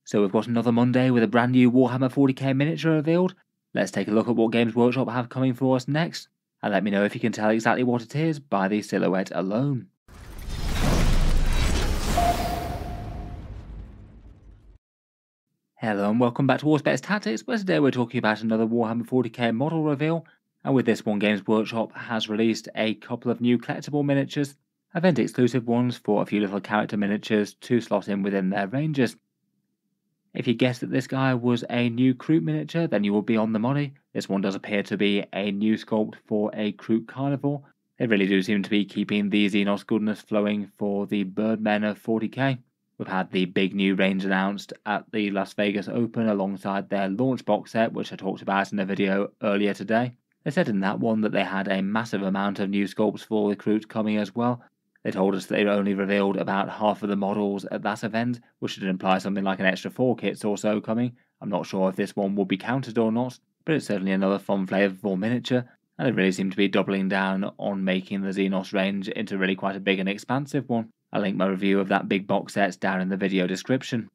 So we've got another Monday with a brand new Warhammer 40K miniature revealed. Let's take a look at what Games Workshop have coming for us next, and let me know if you can tell exactly what it is by the silhouette alone. Hello and welcome back to Warspecs Tactics, where today we're talking about another Warhammer 40K model reveal, and with this one Games Workshop has released a couple of new collectible miniatures, event exclusive ones for a few little character miniatures to slot in within their ranges. If you guessed that this guy was a new Kroot miniature, then you will be on the money. This one does appear to be a new sculpt for a Kroot Carnivore. They really do seem to be keeping the Xenos goodness flowing for the Birdmen of 40k. We've had the big new range announced at the Las Vegas Open alongside their launch box set, which I talked about in a video earlier today. They said in that one that they had a massive amount of new sculpts for the Kroot coming as well. They told us they only revealed about half of the models at that event, which should imply something like an extra 4 kits or so coming. I'm not sure if this one will be counted or not, but it's certainly another fun flavourful miniature, and they really seem to be doubling down on making the Xenos range into really quite a big and expansive one. I'll link my review of that big box set down in the video description.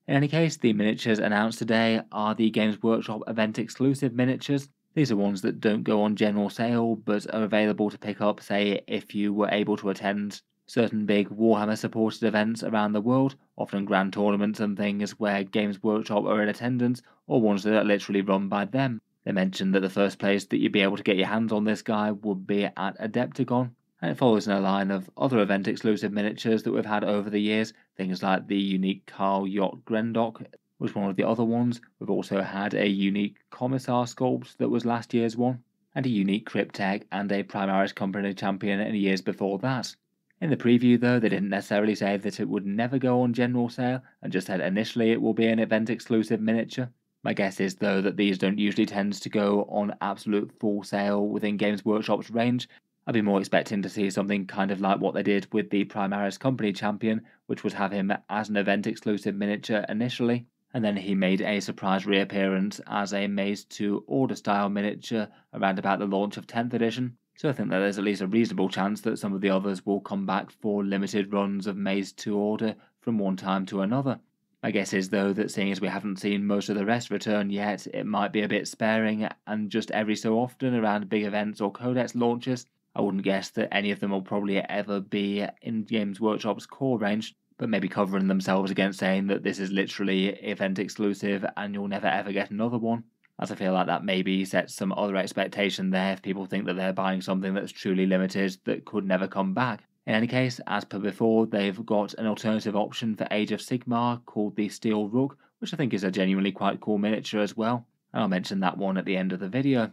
In any case, the miniatures announced today are the Games Workshop event exclusive miniatures. These are ones that don't go on general sale, but are available to pick up, say, if you were able to attend certain big Warhammer supported events around the world, often grand tournaments and things where Games Workshop are in attendance, or ones that are literally run by them. They mentioned that the first place that you'd be able to get your hands on this guy would be at Adepticon, and it follows in a line of other event exclusive miniatures that we've had over the years, things like the unique Carl Yacht Grendok was one of the other ones. We've also had a unique Commissar sculpt that was last year's one, and a unique Cryptek and a Primaris Company champion in the years before that. In the preview though, they didn't necessarily say that it would never go on general sale, and just said initially it will be an event exclusive miniature. My guess is though that these don't usually tend to go on absolute full sale within Games Workshop's range. I'd be more expecting to see something kind of like what they did with the Primaris Company champion, which would have him as an event exclusive miniature initially, and then he made a surprise reappearance as a Maze to Order style miniature around about the launch of 10th edition. So I think that there's at least a reasonable chance that some of the others will come back for limited runs of Maze to Order from one time to another. My guess is though that seeing as we haven't seen most of the rest return yet, it might be a bit sparing, and just every so often around big events or codex launches. I wouldn't guess that any of them will probably ever be in Games Workshop's core range, but maybe covering themselves against saying that this is literally event exclusive and you'll never ever get another one, as I feel like that maybe sets some other expectation there if people think that they're buying something that's truly limited that could never come back. In any case, as per before, they've got an alternative option for Age of Sigmar called the Steel Rook, which I think is a genuinely quite cool miniature as well, and I'll mention that one at the end of the video.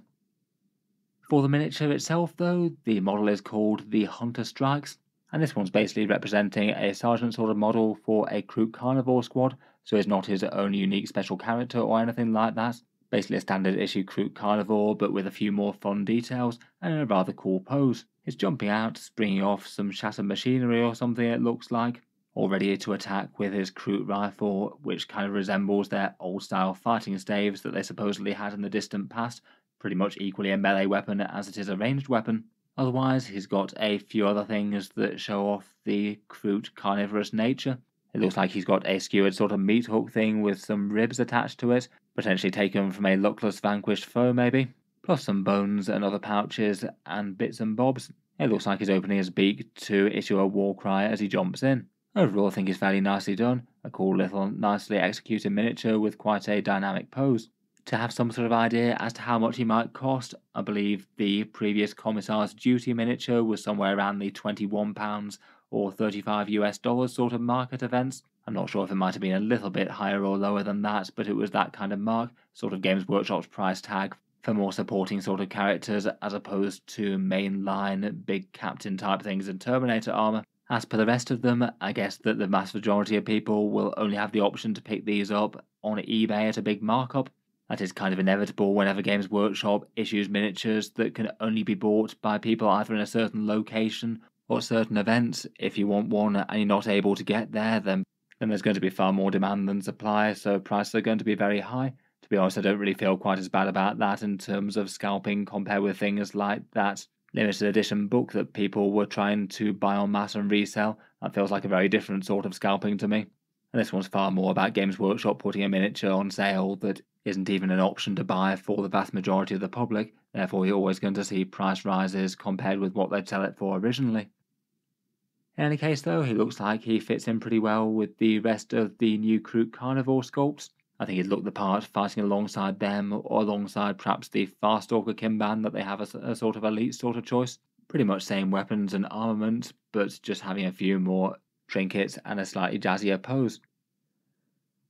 For the miniature itself though, the model is called the Hunter Strikes, and this one's basically representing a sergeant sort of model for a Kroot Carnivore squad, so it's not his own unique special character or anything like that. Basically a standard issue Kroot Carnivore, but with a few more fun details and in a rather cool pose. He's jumping out, springing off some shattered machinery or something it looks like, all ready to attack with his Kroot rifle, which kind of resembles their old style fighting staves that they supposedly had in the distant past, pretty much equally a melee weapon as it is a ranged weapon. Otherwise, he's got a few other things that show off the Kroot carnivorous nature. It looks like he's got a skewered sort of meat hook thing with some ribs attached to it, potentially taken from a luckless vanquished foe maybe, plus some bones and other pouches and bits and bobs. It looks like he's opening his beak to issue a war cry as he jumps in. Overall, I think it's fairly nicely done, a cool little nicely executed miniature with quite a dynamic pose. To have some sort of idea as to how much he might cost, I believe the previous Commissar's Duty miniature was somewhere around the £21 or $35 sort of mark at events. I'm not sure if it might have been a little bit higher or lower than that, but it was that kind of mark, sort of Games Workshop's price tag for more supporting sort of characters as opposed to mainline big captain type things in Terminator armor. As per the rest of them, I guess that the vast majority of people will only have the option to pick these up on eBay at a big markup. That is kind of inevitable whenever Games Workshop issues miniatures that can only be bought by people either in a certain location or certain events. If you want one and you're not able to get there, then there's going to be far more demand than supply, so prices are going to be very high. To be honest, I don't really feel quite as bad about that in terms of scalping compared with things like that limited edition book that people were trying to buy en masse and resell. That feels like a very different sort of scalping to me. And this one's far more about Games Workshop putting a miniature on sale that isn't even an option to buy for the vast majority of the public, therefore you're always going to see price rises compared with what they'd sell it for originally. In any case though, he looks like he fits in pretty well with the rest of the new Kroot Carnivore sculpts. I think he'd look the part fighting alongside them, or alongside perhaps the Farstalker Kimban that they have as a sort of elite sort of choice. Pretty much same weapons and armament, but just having a few more trinkets and a slightly jazzier pose.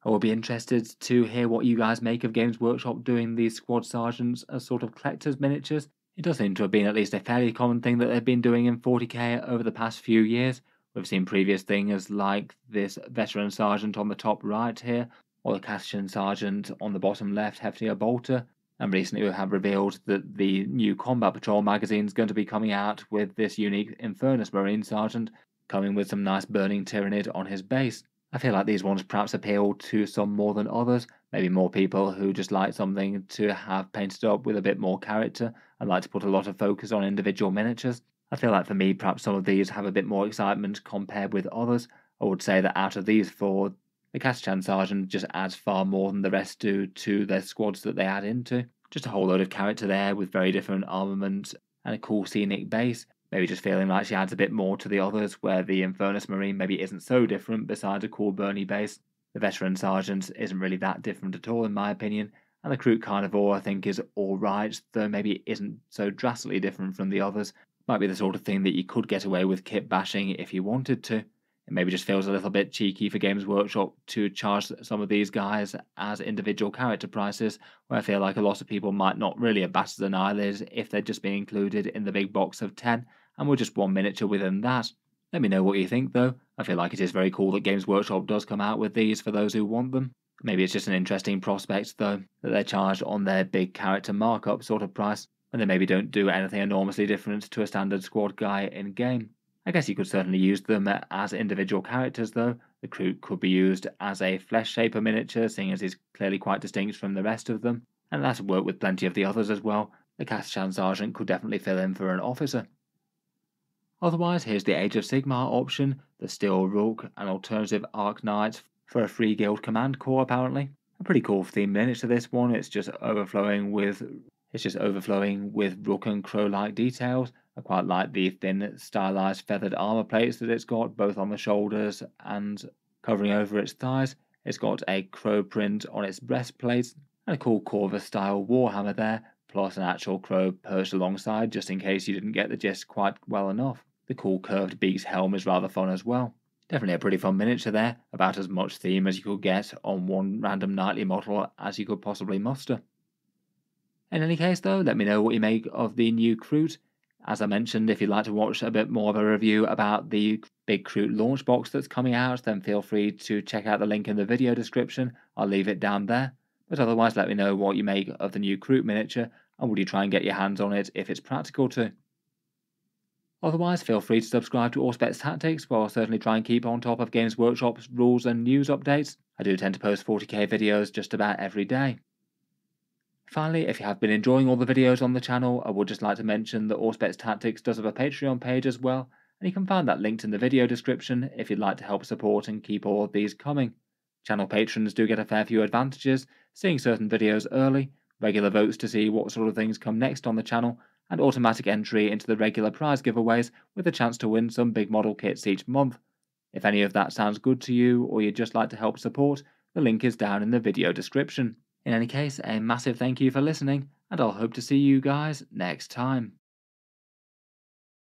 I will be interested to hear what you guys make of Games Workshop doing these squad sergeants as sort of collector's miniatures. It does seem to have been at least a fairly common thing that they've been doing in 40k over the past few years. We've seen previous things like this veteran sergeant on the top right here, or the Cassian sergeant on the bottom left hefting a bolter, and recently we have revealed that the new Combat Patrol magazine is going to be coming out with this unique Infernus Marine sergeant, coming with some nice burning Tyrannid on his base. I feel like these ones perhaps appeal to some more than others, maybe more people who just like something to have painted up with a bit more character and like to put a lot of focus on individual miniatures. I feel like for me perhaps some of these have a bit more excitement compared with others. I would say that out of these four, the Cassian Sergeant just adds far more than the rest do to their squads that they add into. Just a whole load of character there with very different armament and a cool scenic base. Maybe just feeling like she adds a bit more to the others, where the Infernus Marine maybe isn't so different besides a cool Bernie base. The Veteran Sergeant isn't really that different at all in my opinion, and the Kroot Carnivore I think is alright, though maybe isn't so drastically different from the others. Might be the sort of thing that you could get away with kit bashing if you wanted to. It maybe just feels a little bit cheeky for Games Workshop to charge some of these guys as individual character prices, where I feel like a lot of people might not really have batted an eyelid if they'd just been included in the big box of 10 and were just one miniature within that. Let me know what you think though. I feel like it is very cool that Games Workshop does come out with these for those who want them. Maybe it's just an interesting prospect though, that they're charged on their big character markup sort of price, and they maybe don't do anything enormously different to a standard squad guy in game. I guess you could certainly use them as individual characters though. The Kroot could be used as a flesh shaper miniature, seeing as he's clearly quite distinct from the rest of them, and that would work with plenty of the others as well. The Cassian Sergeant could definitely fill in for an officer. Otherwise, here's the Age of Sigmar option, the Steel Rook, an alternative Arc Knight for a free guild command corps apparently. A pretty cool theme miniature this one, it's just overflowing with Rook and Crow-like details. I quite like the thin, stylized feathered armor plates that it's got, both on the shoulders and covering over its thighs. It's got a crow print on its breastplate, and a cool Corvus-style warhammer there, plus an actual crow perched alongside, just in case you didn't get the gist quite well enough. The cool curved beaked helm is rather fun as well. Definitely a pretty fun miniature there, about as much theme as you could get on one random nightly model as you could possibly muster. In any case though, let me know what you make of the new Kroot. As I mentioned, if you'd like to watch a bit more of a review about the big Kroot launch box that's coming out, then feel free to check out the link in the video description. I'll leave it down there. But otherwise, let me know what you make of the new Kroot miniature, and would you try and get your hands on it if it's practical to. Otherwise, feel free to subscribe to Auspex Tactics, where I'll certainly try and keep on top of Games Workshop's rules and news updates. I do tend to post 40k videos just about every day. Finally, if you have been enjoying all the videos on the channel, I would just like to mention that Auspex Tactics does have a Patreon page as well, and you can find that linked in the video description if you'd like to help support and keep all of these coming. Channel patrons do get a fair few advantages, seeing certain videos early, regular votes to see what sort of things come next on the channel, and automatic entry into the regular prize giveaways with a chance to win some big model kits each month. If any of that sounds good to you, or you'd just like to help support, the link is down in the video description. In any case, a massive thank you for listening, and I'll hope to see you guys next time.